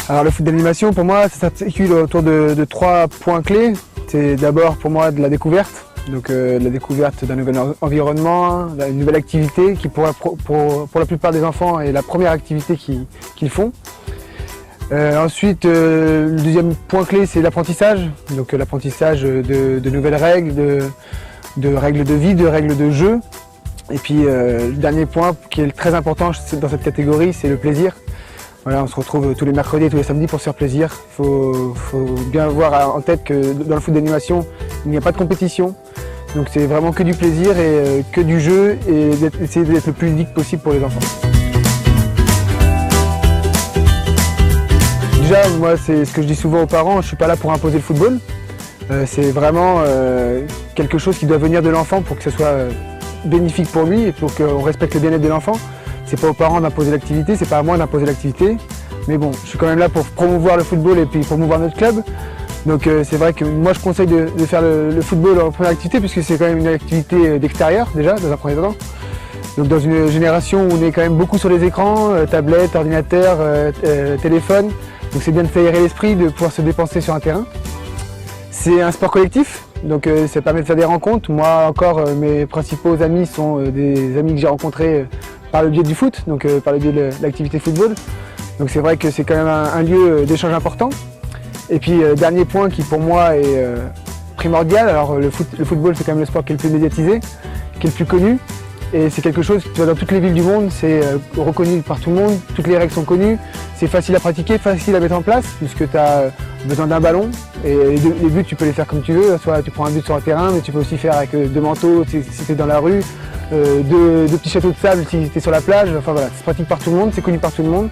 Alors le foot d'animation, pour moi, ça s'articule autour de 3 points clés. C'est d'abord pour moi de la découverte, donc la découverte d'un nouvel environnement, une nouvelle activité qui pour la plupart des enfants est la première activité qu'ils font. Ensuite, le deuxième point clé, c'est l'apprentissage, donc l'apprentissage de nouvelles règles, de règles de vie, de règles de jeu. Et puis le dernier point qui est très important dans cette catégorie, c'est le plaisir. Voilà, on se retrouve tous les mercredis et tous les samedis pour se faire plaisir. Il faut bien avoir en tête que dans le foot d'animation, il n'y a pas de compétition. Donc c'est vraiment que du plaisir et que du jeu et essayer d'être le plus ludique possible pour les enfants. Déjà, moi, c'est ce que je dis souvent aux parents, je ne suis pas là pour imposer le football. C'est vraiment quelque chose qui doit venir de l'enfant pour que ce soit bénéfique pour lui et pour qu'on respecte le bien-être de l'enfant. C'est pas aux parents d'imposer l'activité, c'est pas à moi d'imposer l'activité. Mais bon, je suis quand même là pour promouvoir le football et puis promouvoir notre club. Donc c'est vrai que moi je conseille de faire le football en première activité puisque c'est quand même une activité d'extérieur déjà, dans un premier temps. Donc dans une génération où on est quand même beaucoup sur les écrans, tablettes, ordinateurs, téléphone. Donc c'est bien de s'aérer l'esprit, de pouvoir se dépenser sur un terrain. C'est un sport collectif, donc ça permet de faire des rencontres. Moi encore, mes principaux amis sont des amis que j'ai rencontrés par le biais du foot, donc par le biais de l'activité football. Donc c'est vrai que c'est quand même un lieu d'échange important. Et puis dernier point qui pour moi est primordial, alors le football c'est quand même le sport qui est le plus médiatisé, qui est le plus connu. Et c'est quelque chose qui va dans toutes les villes du monde, c'est reconnu par tout le monde, toutes les règles sont connues, c'est facile à pratiquer, facile à mettre en place, puisque tu as besoin d'un ballon, et les buts tu peux les faire comme tu veux, soit tu prends un but sur un terrain, mais tu peux aussi faire avec 2 manteaux si tu es dans la rue, 2 petits châteaux de sable si tu es sur la plage, enfin voilà, c'est pratique par tout le monde, c'est connu par tout le monde,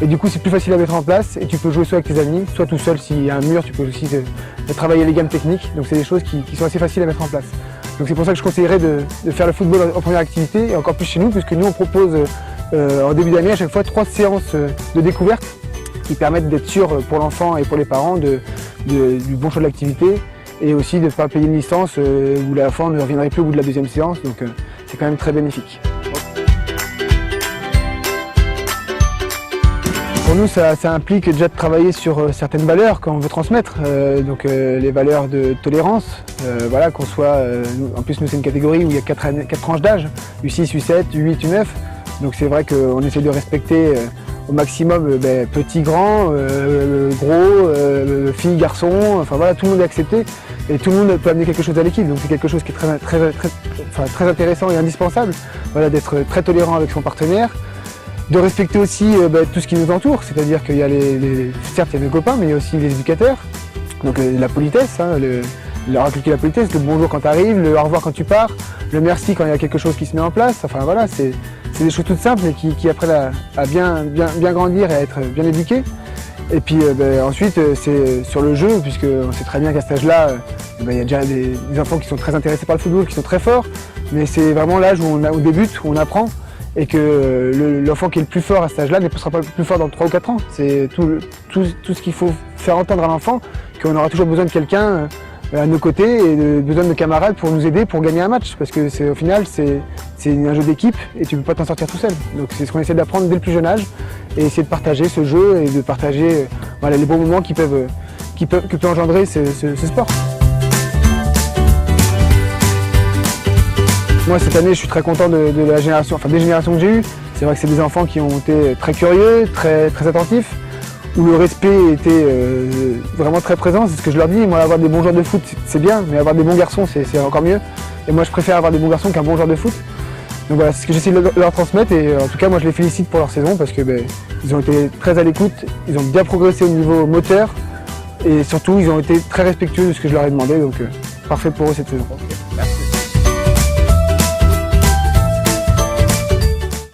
et du coup c'est plus facile à mettre en place, et tu peux jouer soit avec tes amis, soit tout seul s'il y a un mur, tu peux aussi travailler les gammes techniques, donc c'est des choses qui sont assez faciles à mettre en place. Donc c'est pour ça que je conseillerais de faire le football en première activité et encore plus chez nous puisque nous on propose en début d'année à chaque fois 3 séances de découverte qui permettent d'être sûr pour l'enfant et pour les parents du bon choix de l'activité et aussi de ne pas payer une licence où l'enfant ne reviendrait plus au bout de la 2e séance, donc c'est quand même très bénéfique. Pour nous, ça implique déjà de travailler sur certaines valeurs qu'on veut transmettre, donc les valeurs de tolérance, voilà, qu'on soit, en plus nous c'est une catégorie où il y a 4 tranches d'âge, U6, U7, U8, U9, donc c'est vrai qu'on essaie de respecter au maximum petit, grand, gros, filles, garçons, enfin voilà, tout le monde est accepté et tout le monde peut amener quelque chose à l'équipe, donc c'est quelque chose qui est très intéressant et indispensable, voilà, d'être très tolérant avec son partenaire. De respecter aussi tout ce qui nous entoure, c'est-à-dire qu'il y a certes il y a nos copains, mais il y a aussi les éducateurs, donc la politesse, hein, leur inculquer la politesse, le bonjour quand tu arrives, le au revoir quand tu pars, le merci quand il y a quelque chose qui se met en place, enfin voilà, c'est des choses toutes simples et qui apprennent à bien grandir et à être bien éduqués. Et puis ensuite c'est sur le jeu, puisqu'on sait très bien qu'à cet âge-là, il y a déjà des enfants qui sont très intéressés par le football, qui sont très forts, mais c'est vraiment l'âge où on débute, où on apprend. Et que l'enfant qui est le plus fort à cet âge-là ne sera pas le plus fort dans 3 ou 4 ans. C'est tout ce qu'il faut faire entendre à l'enfant, qu'on aura toujours besoin de quelqu'un à nos côtés et besoin de camarades pour nous aider pour gagner un match. Parce que au final, c'est un jeu d'équipe et tu ne peux pas t'en sortir tout seul. Donc c'est ce qu'on essaie d'apprendre dès le plus jeune âge et essayer de partager ce jeu et de partager voilà, les bons moments que peut engendrer ce sport. Moi cette année je suis très content de la génération, enfin des générations que j'ai eues. C'est vrai que c'est des enfants qui ont été très curieux, très attentifs, où le respect était vraiment très présent, c'est ce que je leur dis. Moi avoir des bons joueurs de foot c'est bien, mais avoir des bons garçons c'est encore mieux. Et moi je préfère avoir des bons garçons qu'un bon joueur de foot. Donc voilà, c'est ce que j'essaie de leur transmettre et en tout cas moi je les félicite pour leur saison parce que ils ont été très à l'écoute, ils ont bien progressé au niveau moteur et surtout ils ont été très respectueux de ce que je leur ai demandé, donc parfait pour eux cette saison.